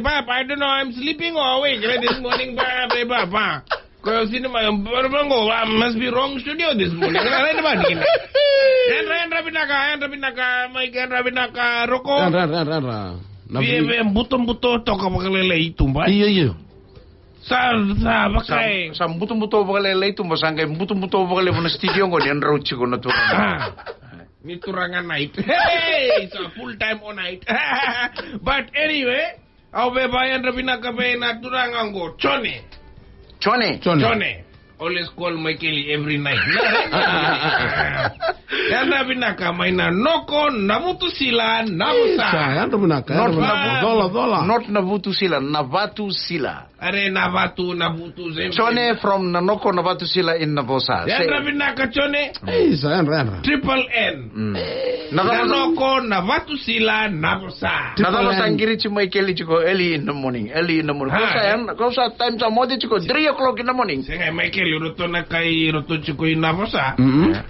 Papa, I don't know, I'm sleeping or awake this morning, Papa. Because I must be wrong studio this morning. Enra binaka, Mike Enra binaka, Roko. Buto toka pakalele itumba. Iyo. Sa bakay. Sa buto pakalele itumba sangkay buto pakalele mo na studio ko niyan road ko na to. Ni turangan night. Hey, so full time on night. But anyway, au be bayan binaka be na turangan go. Chone. Always call Michael every night. Yanda binaka maina noko namutu sila namusa. Yanda binaka. Not nabutu sila, navatu sila. Are navatu nabutu zembe. Chone from nanoko navatu sila in Navosa. Yanda binaka chone. Yanda. Triple N. Nanoko navatu sila namusa. Nadalo sangiri chi Michael chiko early in the morning. Kausa time sa modi chiko 3 o'clock in the morning. Sige Michael Ruto na kay Ruto chiko inamosa.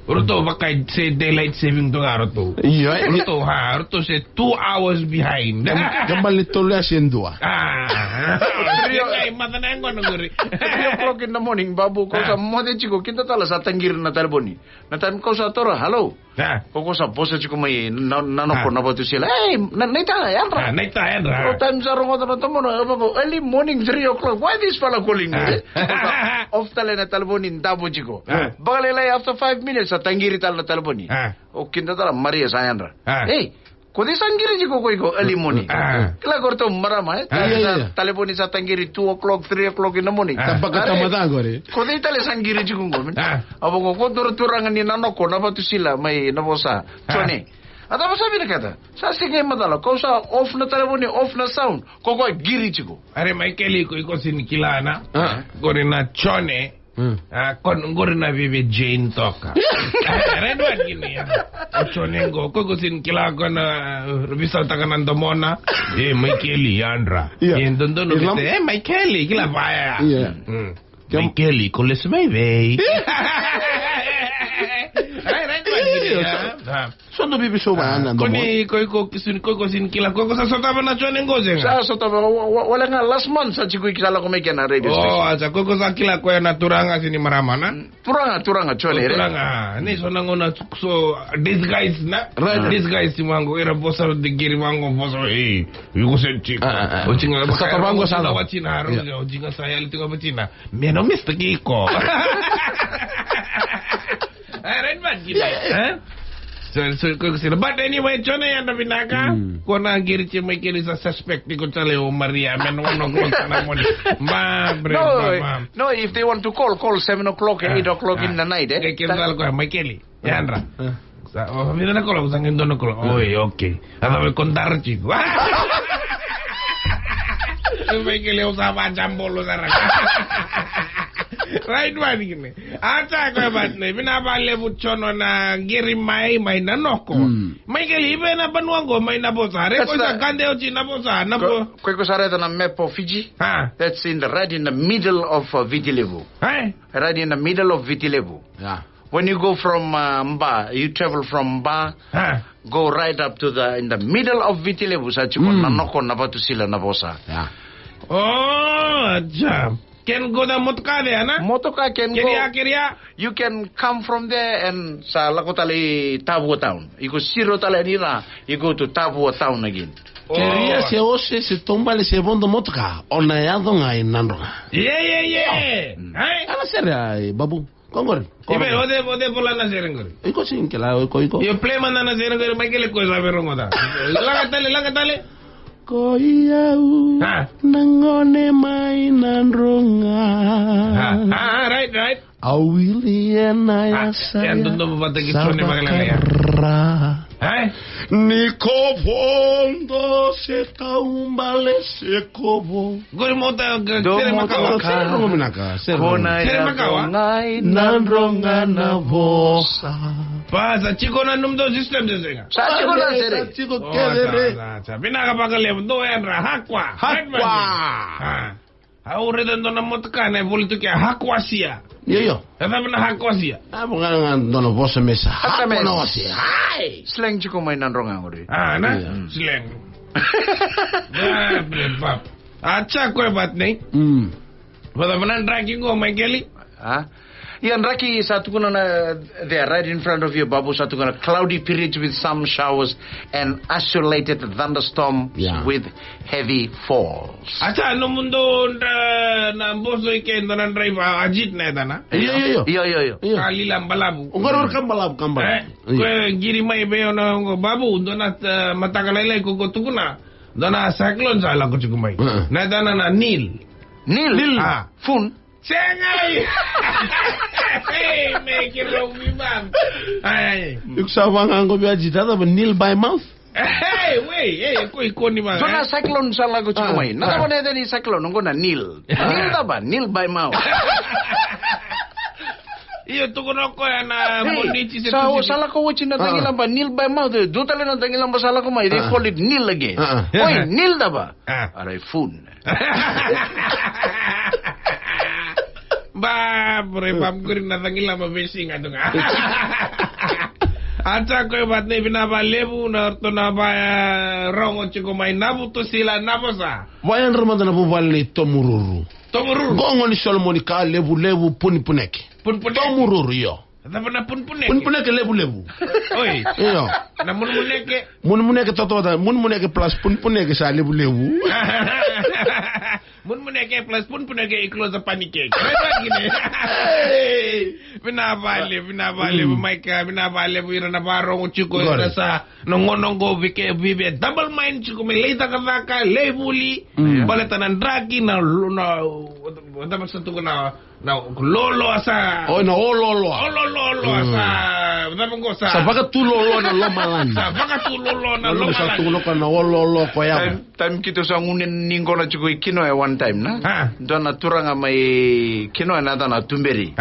Ruto bakay say daylight saving to nga Ruto. Iya. Ruto say 2 hours behind. Gambal nito le haciendo. 3 o'clock in the morning, babu kausa modi chiko kita tala sa tangir na telefoni. Na time kausa tora hello. Kausa bosa chiko may nanoko navatu sila. Hey, naita Yandra. O time sa rongo na tomono early morning 3 o'clock. Why this fella calling me? Off tala na telefonin dabo chiko. Bagalelay after 5 minutes sa tangiri tala na telefoni. O kinta tala Maria sa Yandra. Hey, kodi sangiri chiko ko early morning. Kila korto marama telefoni sa tangiri 2 o'clock 3 o'clock in the morning. Tapagkatamadan ko rin. Kodi tala sangiri chiko ko. Abo ko turangan ni nanoko navatu sila may navosa. Chone. At apa sabi na kata? Sa sige madala, kausa off na telefoni, off na sound, koko giri chiko. Are Michael iko sinikilana. Gore na chone. Gore na vive Jane toka. Redwan gini ya. Chone go koko sinikila ko na bisa takanan domona. Michael Yandra. Yen dondono biste. Michael kila baya. Michael koles baby. Sono bibi soba na ko sin kila ko sa sota na chone ngoze nga. Sa sota wala nga last month sa chiko ikisala ko may na radio station. Asa ko sa kila ko na turanga sini maramana. Turanga chole. Turanga. Ni so nangona so disguise na. Disguise mango era bosa de giri mango bosa yugo se chiko. O chinga sa tabango sa wachina ro o chinga sa yali tinga bachina. Meno mistake ko. Red man gini. But anyway, chone yanda binaka. Kona giri che may kiri sa suspect ni ko chale o Maria. No, if they want to call 7 o'clock and 8 o'clock in the night. Kaya ko may kili. Yandra. Mira na ko lang sangin doon ko. Oy, okay. Ano may kondar chico. May kili usama jambolo sa raka. Right man gini. Ata ko bat ne binabale buchono na giri mai nanoko. Mai kelibe na banuango mai na bosare ko sa kande ochi na bosa na bo. Ko sare na map of Fiji. That's in the right in the middle of Viti Levu. Right in the middle of Viti Levu. Yeah. When you go from Mba, you travel from Mba, go right up to in the middle of Viti Levu sa chiko nanoko navatu sila na bosa. Yeah. Oh, acha. Can go the motoka there, na? Motoka can Kiria. You can come from there and sa Lakotali Tabuo town. You go Siro Talanina, you go to Tabuo town again. Queria se hoje se tomba le se bondo motoka. Ona yado ngai nandonga. Yeah. Ala seria babu. Kongor. Ibe ode bola na serengori. Iko sin que la iko. Yo play manda na serengori mai que le coisa verongota. Lagatale. Koyau nangone mai nandronga. Right. Awili na ya sa. Yan doon ba tagi chone magalala. Niko fondo se taumbale se kobo. Gori mota sere makawa. Sere makawa. Nandronga na vosa. Pasa chico na numdo system desenga. Sa chico na sere. Chico kedere. Pinaka pakale do enra hakwa. Aure dando na motka na volito ke hakwa sia. Yo. Esa na hakwa sia. Mga dono vosa mesa. Hakwa no sia. Slang chico may nandronga ngori. Na slang. Babre bab. Acha koy baat nahi. Wala manan tracking go mai geli. Yan Raki satukuna there right in front of you, Babu satukuna cloudy periods with some showers and isolated thunderstorms with heavy falls. Acha no mundo na boso ikendo na drive ajit na dana. Yo. Kali lambalabu. Ungor kambalabu. Ko giri mai be na Babu dona matakalai ko tukuna. Dona cyclone sala ko chikumai. Na dana na Nil. Fun. Sengai. Hey, make it wrong, man. Hey. Ik zou wangen go be agitada but Nil by mouth. Hey, wait, ko ikoni man. So na cyclone sala ko chikumai. Na ba na ni cyclone ngo na Nil. Nil da ba? Nil by mouth. Iyo tukono ko na monichi se. So sala ko wachin na tangilan ba Nil by mouth. Do tale na tangilan ba sala ko mai. They call it Nil again. Oi, Nil da ba? Aray fun. Babre bab gurin na tangila mabesing adung. Acha koy bat ne binaba lebu na orto na ba rongo chiko mai nabu to sila nabosa. Wayan Ramadan bu walne tomururu. Gongo ni solmoni ka lebu punpuneke. Tomururu yo. Tapi na punpuneke. Punpuneke lebu. Oi. Yo. Na munmuneke. Munmuneke toto da munmuneke plus punpuneke sa lebu. Munmuneke plus punpuneke iklo sa panike. Kaya gini. Binabale Mike binabale ira na barong chiko ira sa nongonongo vibe double mind chiko may leita ka lebuli baleta ng dragi na wala ba sa tuko na lolo asa na ololo asa wala mo sa baka tu lolo na lomalan sa baka tu lolo na lomalan sa tuko ka na ololo ko ya time kito sa ngunin ningo na chiko ikino one time na don na turanga may kino na na tumberi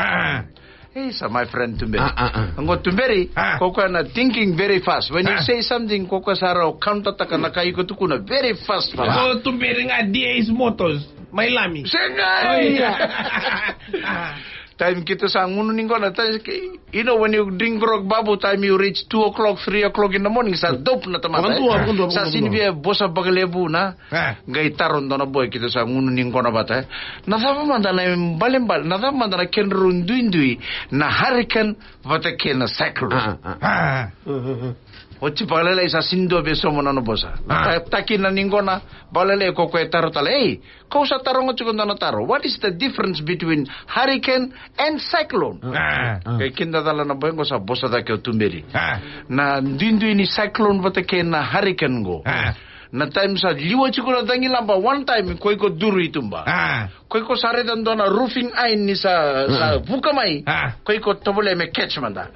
Hey, so my friend Tumberi. Ngo Tumberi, koko na thinking very fast. When you say something, koko saro counter taka na kayo tukuna very fast. Ngo Tumberi nga DA's motors, may lami. Sengay. Time kita sa nguno ningo na tayo, you know when you drink grog Babu, time you reach 2 o'clock, 3 o'clock in the morning, sa dope na tamata. Sa sinibia bosa bagalebu na, gaitaron do na boy kita sa nguno ningo na bata. Nadama mandana balembal, nadama mandana kenrun duindui na hurricane bata ken na cyclone. Ochi balele sa sindo beso mo na no bosa. Takin na ningo na balele ko taro tala. Hey, ko sa taro ngo chukon na taro. What is the difference between hurricane and cyclone? Kay kinda tala na boy ko sa bosa da kyo Tumberi. Na dindu ini cyclone bata ken na hurricane go. Na time sa liwa chukon na tangilan ba one time ko duru itumba. Ko sare dan dona roofing ain ni sa bukamai. Ko tobole me catch manda.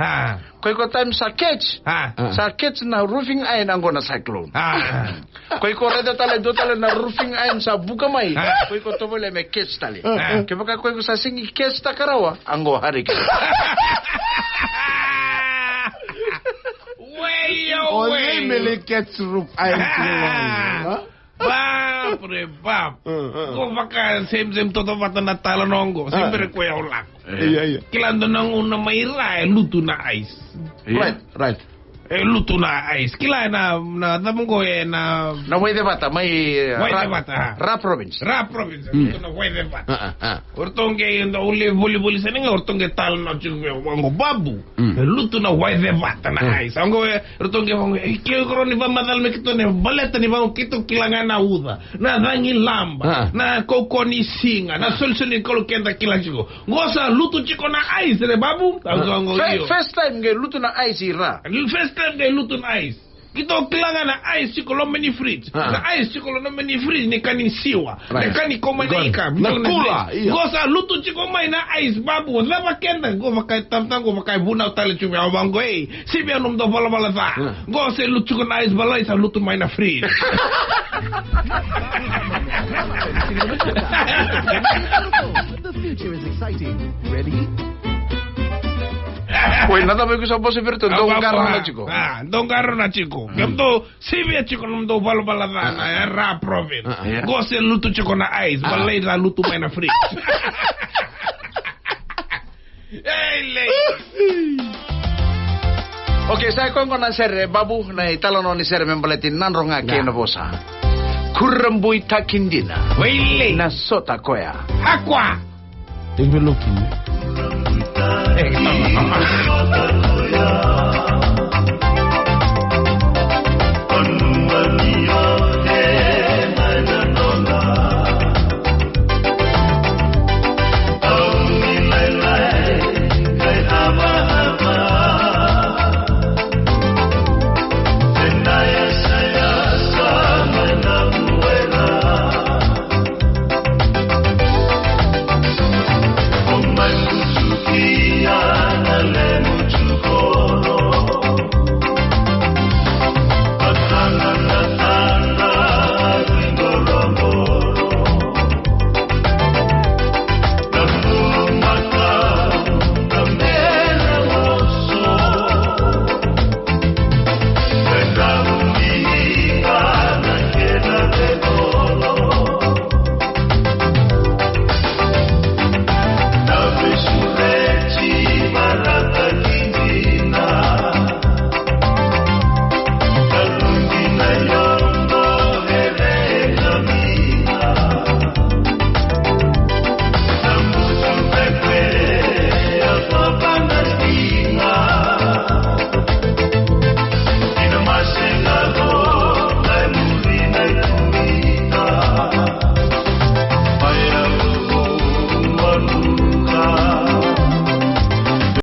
Ko time sa catch na roofing ain ang na cyclone. Ko reda tale do tale na roofing ain sa bukamai. Ko tobole me catch tale. Ke baka ko sa singi catch ta karawa ango hurricane. Way mele catch roof ain. Babre bab. Ko baka same todo bata na talo nongo. Sempre ko yaw lak. Iya. Kilando nang una may luto na ice. Right. Luto na ice. Kila na tamong ko na way de bata may Ra province. Luto na way de bata. Ortong ke ndo uli buli sa nga ortong ke talo na ngo Babu. Luto na way de bata na ice. Ngo ortong ke kilo ko ni ba madal me kito ne baleta ni ba kito kilanga na uda. Na dangi lamba. Na koko ni singa. Na solsoni ko kenda kila chiko. Ngo sa luto chiko na ice re Babu. First time ke luto na ice ira. Time kay luto na ice. Kito kailangan na ice chiko lo many fridge. Na ice chiko lo many fridge ni kanin siwa. Na kanin ko man ika. Na kula. Go sa luto chiko may na ice Babu. Na makenda go makay tamtang go makay bunaw tali chumi awang go sibi anom do bala sa. Go sa luto chiko na ice balay sa luto may na fridge. The future is exciting. Ready? Wait, nada mo ko sa boss virtu dong karo na chiko. Dong karo na chiko. Gamto sibi chiko num do bala na Ra province. Go se luto chiko na ice, balay sa luto may na fridge. Hey, ladies. Okey, saya kongkonan sere babu na italon ni sere membaletin nanrong ake na bosa. Kurambui takindina. Wele na sota koya. Aqua. Developing.